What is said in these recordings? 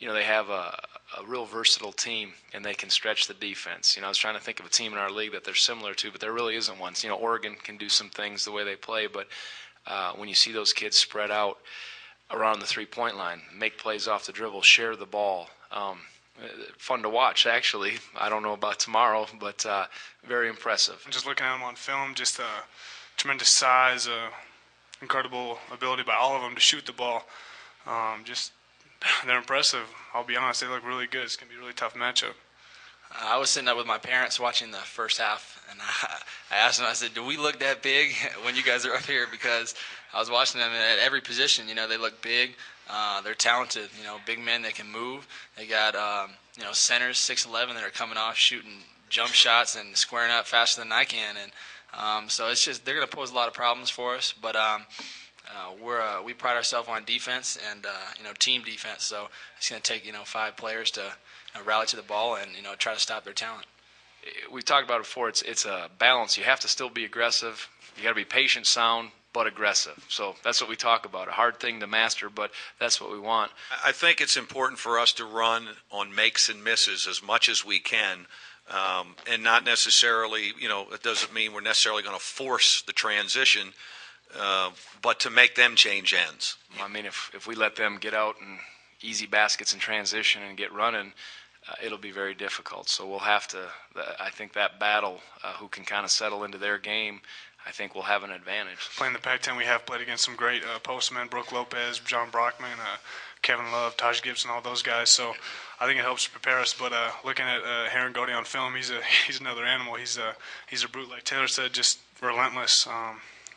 they have a real versatile team, and they can stretch the defense. I was trying to think of a team in our league that they're similar to, but there really isn't one. Oregon can do some things the way they play, but when you see those kids spread out around the three-point line, make plays off the dribble, share the ball, fun to watch, actually. I don't know about tomorrow, but very impressive. Just looking at them on film, just tremendous size, incredible ability by all of them to shoot the ball. They're impressive. I'll be honest, they look really good. It's going to be a really tough matchup. I was sitting up with my parents watching the first half, and I asked them, I said, do we look that big when you guys are up here? Because I was watching them at every position. They look big. They're talented, big men that can move. They got, centers, 6'11", that are coming off shooting jump shots and squaring up faster than I can. And so it's just they're going to pose a lot of problems for us. But we pride ourselves on defense and, team defense. So it's going to take, 5 players to rally to the ball and, try to stop their talent. We talked about it before. It's a balance. You have to still be aggressive. You got to be patient, sound, but aggressive. So that's what we talk about. A hard thing to master, but that's what we want. I think it's important for us to run on makes and misses as much as we can, and not necessarily, it doesn't mean we're necessarily going to force the transition, but to make them change ends. I mean, if we let them get out and easy baskets in transition and get running, it'll be very difficult. So we'll have to, I think that battle, who can kind of settle into their game, I think we'll have an advantage. Playing the Pac-10, we have played against some great postmen, Brooke Lopez, John Brockman, Kevin Love, Taj Gibson, all those guys. So I think it helps prepare us. But looking at Heron Godey on film, he's another animal. He's a brute, like Taylor said, just relentless,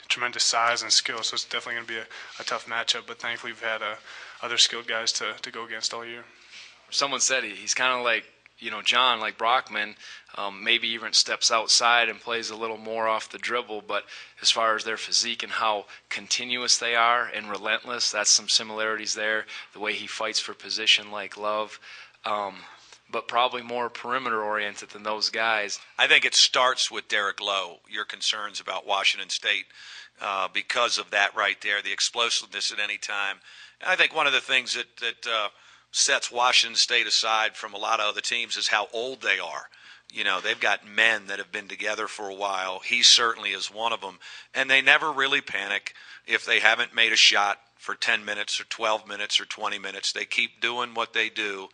tremendous size and skill. So it's definitely going to be a tough matchup. But thankfully we've had other skilled guys to go against all year. Someone said he's kind of like, John, like Brockman, maybe even steps outside and plays a little more off the dribble, but as far as their physique and how continuous they are and relentless, that's some similarities there. The way he fights for position like Love, but probably more perimeter-oriented than those guys. I think it starts with Derek Lowe, your concerns about Washington State, because of that right there, the explosiveness at any time. And I think one of the things that sets Washington State aside from a lot of other teams is how old they are. They've got men that have been together for a while. He certainly is one of them. And they never really panic if they haven't made a shot for 10 minutes or 12 minutes or 20 minutes. They keep doing what they do.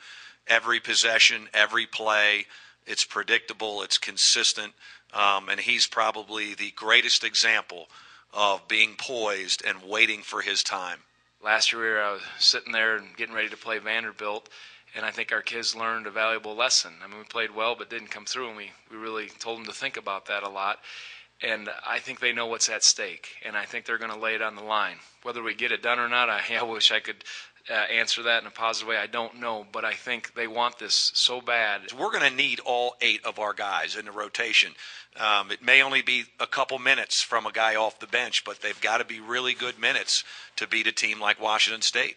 Every possession, every play, it's predictable, it's consistent. And he's probably the greatest example of being poised and waiting for his time. Last year I was sitting there and getting ready to play Vanderbilt, and I think our kids learned a valuable lesson. I mean, we played well but didn't come through, and we really told them to think about that a lot. And I think they know what's at stake, and I think they're going to lay it on the line. Whether we get it done or not, I wish I could answer that in a positive way. I don't know, but I think they want this so bad. We're going to need all 8 of our guys in the rotation. It may only be a couple minutes from a guy off the bench, but they've got to be really good minutes to beat a team like Washington State.